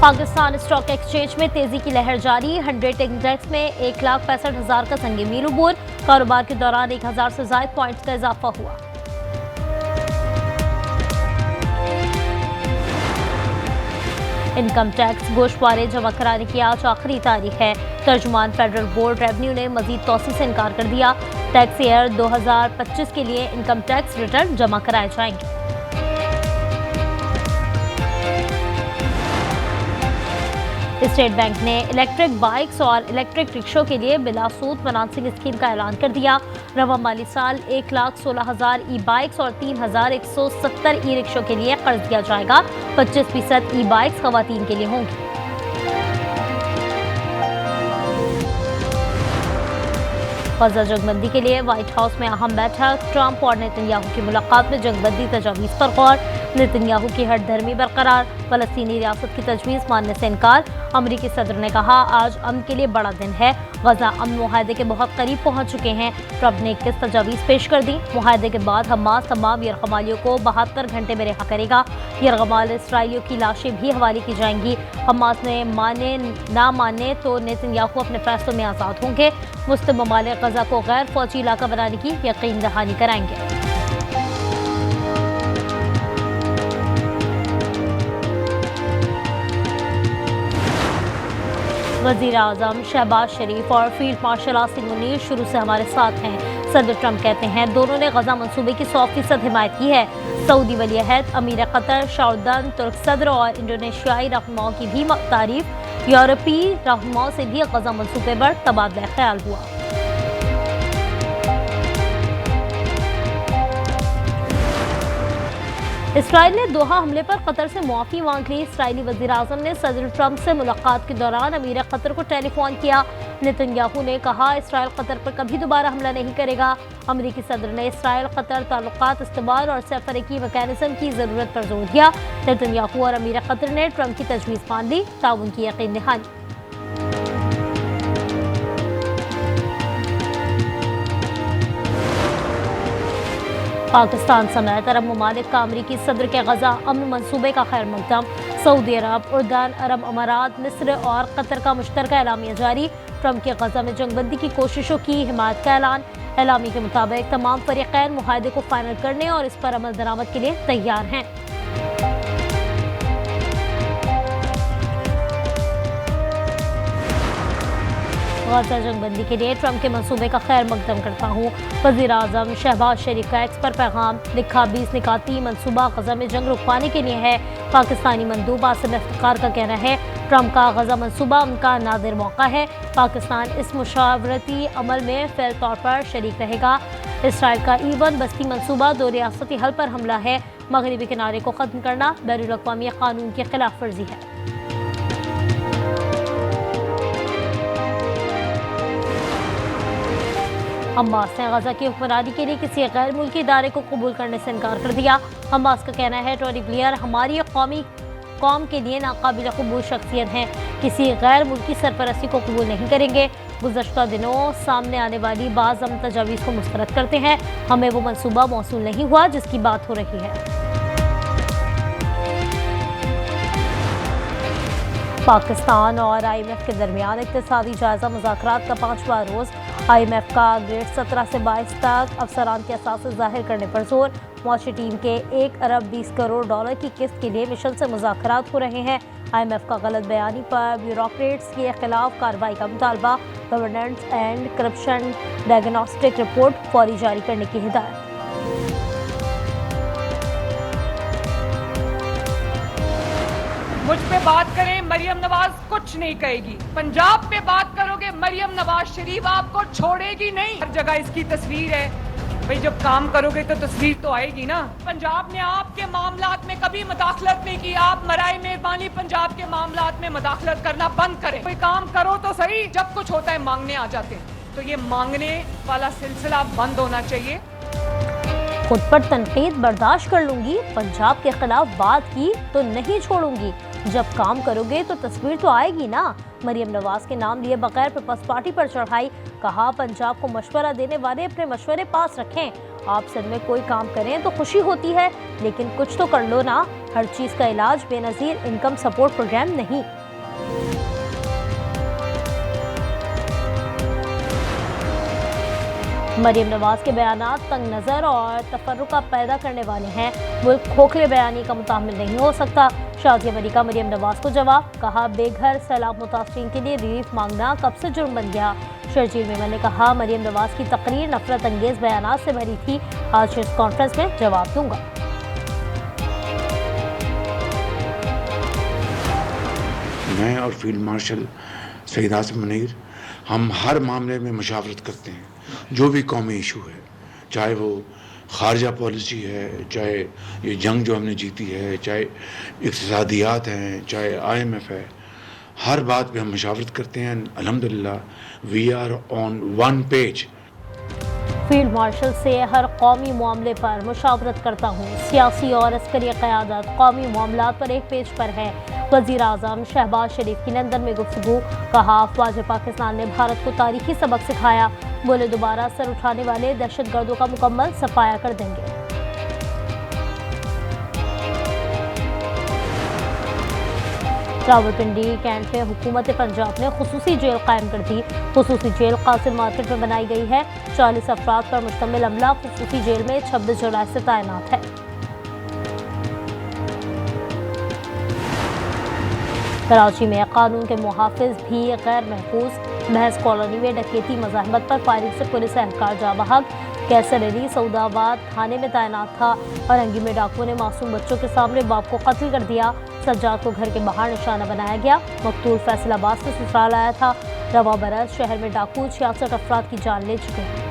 Pakistan stock exchange में तेजी की लहर जारी। 100 इंडेक्स में 1,65,000 का संग मील उबूर। कारोबार के दौरान 1,000 से ज्यादा पॉइंट्स का इजाफा हुआ। इनकम टैक्स गोशवारे जमा कराने की आज आखिरी तारीख है। तर्जुमान फेडरल बोर्ड रेवेन्यू ने मजीद तोसी से इनकार कर दिया। टैक्स ईयर 2025 के लिए इनकम टैक्स रिटर्न जमा कराए जाएंगे। स्टेट बैंक ने इलेक्ट्रिक बाइक्स और इलेक्ट्रिक रिक्शों के लिए बिलासूद फाइनेंसिंग स्कीम का ऐलान कर दिया। रवा माली साल 1,16,000 ई बाइक्स और 3,170 ई रिक्शों के लिए कर्ज दिया जाएगा। 25% ई बाइक्स खवातीन के लिए होंगी। गजा जंगबंदी के लिए व्हाइट हाउस में अहम बैठक। ट्रंप और नेतन्याहू की मुलाकात में जंगबंदी तजावीज़ पर गौर। नेतन्याहू की हट धर्मी बरकरार। फलस्तीनी रियासत की तजवीज़ मानने से इनकार। अमरीकी सदर ने कहा आज अमन के लिए बड़ा दिन है। गजा अमन मुआहदे के बहुत करीब पहुंच चुके हैं। ट्रंप ने 21 तजावीज़ पेश कर दी। मुआहदे के बाद हमास तमाम यरगमालियों को 72 घंटे में रिहा करेगा। यरगमाल इसराइलियों की लाशें भी हवाले की जाएंगी। हमास ने माने ना माने तो नेतन्याहू अपने फैसलों में आज़ाद होंगे। मुस्लिम ममालिक गजा को गैर फौजी इलाका बनाने की यकीन दहानी कराएंगे। वज़ीर आज़म शहबाज शरीफ और फील्ड मार्शल आसिम मुनीर शुरू से हमारे साथ हैं। सदर ट्रंप कहते हैं दोनों ने गजा मंसूबे की 100% हिमायत की है। सऊदी वली अहद, अमीर कतर, शाउर्दन, तुर्क सदर और इंडोनेशियाई रहनुमाओं की भी तारीफ। यूरोपीय रहनुमाओं से भी गजा मंसूबे पर तबादला ख्याल हुआ। इसराइल ने दोहा हमले पर कतर से मुआफ़ी मांग ली। इसराइली वज़ीर आज़म ने सदर ट्रंप से मुलाकात के दौरान अमीर कतर को टेलीफोन किया। नेतन्याहू ने कहा इसराइल कतर पर कभी दोबारा हमला नहीं करेगा। अमरीकी सदर ने इसराइल कतर ताल्लुकात इस्तेमाल और सफरकी मैकेनिज्म की ज़रूरत पर जोर दिया। नेतन्याहू और अमीर कतर ने ट्रंप की तजवीज़ मान ली। ताउन की यकीन दहानी। पाकिस्तान समेत अरब ममालिक का अमरीकी सदर के गजा अमन मनसूबे का खैर मकदम। सऊदी अरब, उर्दन, अरब अमारात, मिस्र और कतर का मुश्तरका एलामिया जारी। ट्रंप के गजा में जंगबंदी की कोशिशों की हिमायत का ऐलान। एलामी के मुताबिक तमाम फरीक़ैन मुआहदे को फाइनल करने और इस पर अमल दरामद के लिए तैयार हैं। गजा जंगबंदी के लिए ट्रंप के मंसूबे का खैर मकदम करता हूँ। वज़ीर आज़म शहबाज शरीफ का एक्स पर पैगाम लिखा। 20 निकाती मंसूबा गजा में जंग रुकवाने के लिए है। पाकिस्तानी मंदूब आसिम इफ्तिखार का कहना है ट्रंप का गजा मंसूबा उनका नादिर मौका है। पाकिस्तान इस मुशावरती अमल में फ़ैल तौर पर शरीक रहेगा। इसराइल का E1 बस्ती मंसूबा 2 रियासती हल पर हमला है। मगरबी किनारे को ख़त्म करना बैनुल-अक़वामी क़ानून की खिलाफ वर्जी है। हमास ने गजा की हुक्मरानी के लिए किसी गैर मुल्की इदारे को कबूल करने से इनकार कर दिया। हमास का कहना है टोनी ब्लेयर हमारी कौम के लिए नाकाबिल कबूल शख्सियत हैं। किसी गैर मुल्की सरपरस्ती को कबूल नहीं करेंगे। गुज़श्ता दिनों सामने आने वाली बाज़ अमन तजावीज़ को मुस्तरद करते हैं। हमें वो मंसूबा मौसूल नहीं हुआ जिसकी बात हो रही है। पाकिस्तान और IMF के दरमियान इक़्तिसादी जायज़ा मुज़ाकरात का 5वां रोज़। IMF का ग्रेड 17 से 22 तक अफसरान के असासे ज़ाहिर करने पर जोर। मौशी टीम के 1 अरब 20 करोड़ डॉलर की किस्त के लिए मिशन से मुज़ाकरात हो रहे हैं। IMF का गलत बयानी पर ब्यूरोक्रेट्स के खिलाफ कार्रवाई का मुतालबा। Governance and corruption diagnostic report फौरी जारी करने की हिदायत। मुझ पे बात करें मरियम नवाज कुछ नहीं कहेगी। पंजाब पे बात करोगे मरियम नवाज शरीफ आपको छोड़ेगी नहीं। हर जगह इसकी तस्वीर है। भाई जब काम करोगे तो तस्वीर तो आएगी ना। पंजाब ने आपके मामलात में कभी मदाखलत नहीं की। आप मराए मेहरबानी पंजाब के मामलात में मदाखलत करना बंद करें। कोई काम करो तो सही। जब कुछ होता है मांगने आ जाते हैं। तो ये मांगने वाला सिलसिला बंद होना चाहिए। खुद पर तनकीद बर्दाश्त कर लूंगी, पंजाब के खिलाफ बात की तो नहीं छोड़ूंगी। जब काम करोगे तो तस्वीर तो आएगी ना। मरियम नवाज के नाम लिए बगैर पीपल्स पार्टी पर चढ़ाई। कहा पंजाब को मशवरा देने वाले अपने मशवरे पास रखें। आप सिंध में कोई काम करें तो खुशी होती है, लेकिन कुछ तो कर लो ना। ہر چیز کا علاج بے نظیر انکم سپورٹ پروگرام نہیں۔ مریم نواز کے بیانات تنگ نظر اور تفرقہ پیدا کرنے والے ہیں، ملک کھوکھلے بیانی کا متحمل نہیں ہو سکتا۔ شادی امریکہ مریم نواز کو جواب، کہا بے گھر سیلاب متاثرین کے لیے ریلیف مانگنا کب سے جرم بن گیا۔ شرجیل میمن نے کہا مریم نواز کی تقریر نفرت انگیز بیانات سے بھری تھی، آج اس کانفرنس میں جواب دوں گا۔ میں اور فیلڈ مارشل سعید عاصم منیر ہم ہر معاملے میں مشاورت کرتے ہیں، جو بھی قومی ایشو ہے، چاہے وہ خارجہ پالیسی ہے، چاہے یہ جنگ جو ہم نے جیتی ہے، چاہے اقتصادیات ہیں، چاہے IMF ہے، ہر بات پہ ہم مشاورت کرتے ہیں۔ الحمدللہ we are on one page. Field marshal سے ہر قومی معاملے پر مشاورت کرتا ہوں، سیاسی اور عسکری قیادت قومی معاملات پر ایک پیج پر ہے۔ وزیر اعظم شہباز شریف کی لندن میں گفتگو، کہا افواج پاکستان نے بھارت کو تاریخی سبق سکھایا، بولے دوبارہ سر اٹھانے والے دہشت گردوں کا مکمل صفایا کر دیں گے۔ راولپنڈی کینٹ میں حکومت پنجاب نے خصوصی جیل قائم کر دی۔ خصوصی جیل قاصر مارکیٹ میں بنائی گئی ہے۔ 40 افراد پر مشتمل عملہ خصوصی جیل میں 26 جولائی سے تعینات ہے۔ کراچی میں قانون کے محافظ بھی غیر محفوظ، محض کالونی میں ڈکیتی مزاحمت پر فائرنگ سے پولیس اہلکار جاں بحق۔ کیسر علی سعود آباد تھانے میں تعینات تھا، اورنگی میں ڈاکوؤں نے معصوم بچوں کے سامنے باپ کو قتل کر دیا۔ سجاد کو گھر کے باہر نشانہ بنایا گیا، مقتول فیصل آباد سے سسرال آیا تھا۔ رواں برس شہر میں ڈاکو 66 افراد کی جان لے چکے ہیں۔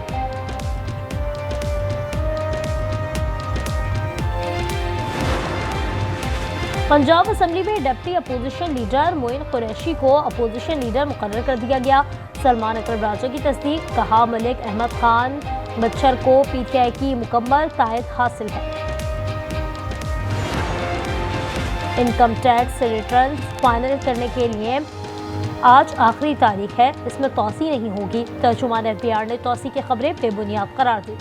پنجاب اسمبلی میں ڈپٹی اپوزیشن لیڈر معین قریشی کو اپوزیشن لیڈر مقرر کر دیا گیا۔ سلمان اکرم راجہ کی تصدیق، کہا ملک احمد خان بچر کو PTI کی مکمل تائید حاصل ہے۔ انکم ٹیکس ریٹرنز فائنل کرنے کے لیے آج آخری تاریخ ہے، اس میں توسیع نہیں ہوگی۔ ترجمان FBR نے توسیع کی خبریں بے بنیاد قرار دی۔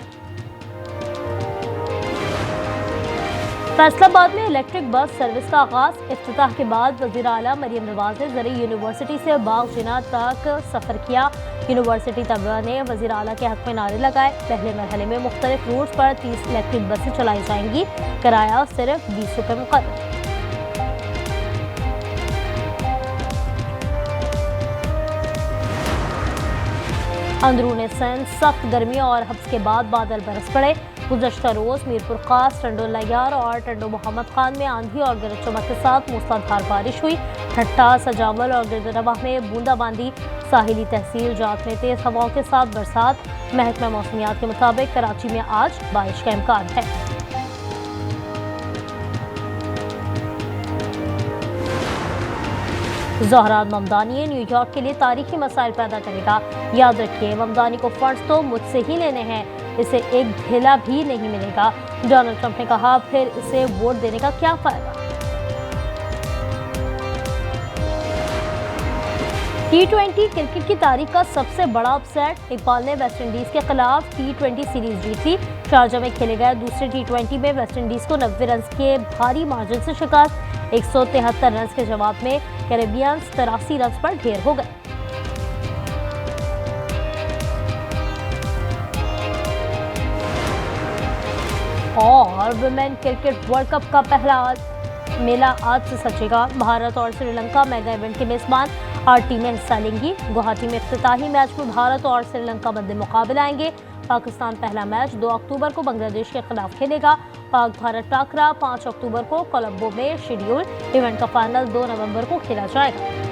فیصل آباد میں الیکٹرک بس سروس کا آغاز، افتتاح کے بعد وزیر اعلیٰ مریم نواز نے زرعی یونیورسٹی سے باغ جناح تک سفر کیا۔ یونیورسٹی طلباء نے وزیر اعلیٰ کے حق میں نعرے لگائے۔ پہلے مرحلے میں مختلف روٹس پر 30 الیکٹرک بسیں چلائی جائیں گی، کرایہ صرف 20 روپے مقرر۔ اندرون سندھ سخت گرمی اور حبس کے بعد بادل برس پڑے۔ گزشتہ روز میرپور خاص، ٹنڈو لیار اور ٹنڈو محمد خان میں آندھی اور گرج چمک کے ساتھ موسلادھار بارش ہوئی۔ ٹھٹھہ، سجاول اور گردنواہ میں بوندا باندی، ساحلی تحصیل جات میں تیز ہواؤں کے ساتھ برسات۔ محکمہ موسمیات کے مطابق کراچی میں آج بارش کا امکان ہے۔ زہران ممدانی نیو یارک کے لیے تاریخی مسائل پیدا کرے گا، یاد رکھیے ممدانی کو فنڈز تو مجھ سے ہی لینے ہیں، اسے ایک ڈھیلا بھی نہیں ملے گا۔ ڈونلڈ ٹرمپ نے کہا پھر اسے ووٹ دینے کا کیا فائدہ۔ T20 کرکٹ کی تاریخ کا سب سے بڑا اپسیٹ، اقبال نے ویسٹ انڈیز کے خلاف T20 سیریز جیت لی۔ شارجہ میں کھیلے گئے دوسرے T20 میں ویسٹ انڈیز کو 90 رنز کے بھاری مارجن سے شکست۔ 173 رنز کے جواب میں کیریبینز 83 رنز پر ڈھیر ہو گئے۔ اور ویمن کرکٹ ورلڈ کپ کا پہلا میلہ آج سے سجے گا۔ بھارت اور سری لنکا میگا ایونٹ کے میزبان 8 ٹیمیں حصہ لیں گی۔ گوہاٹی میں افتتاحی میچ میں بھارت اور سری لنکا مد مقابل آئیں گے۔ پاکستان پہلا میچ 2 اکتوبر کو بنگلہ دیش کے خلاف کھیلے گا۔ پاک بھارت ٹاکرا 5 اکتوبر کو کولمبو میں شیڈیول۔ ایونٹ کا فائنل 2 نومبر کو کھیلا جائے گا۔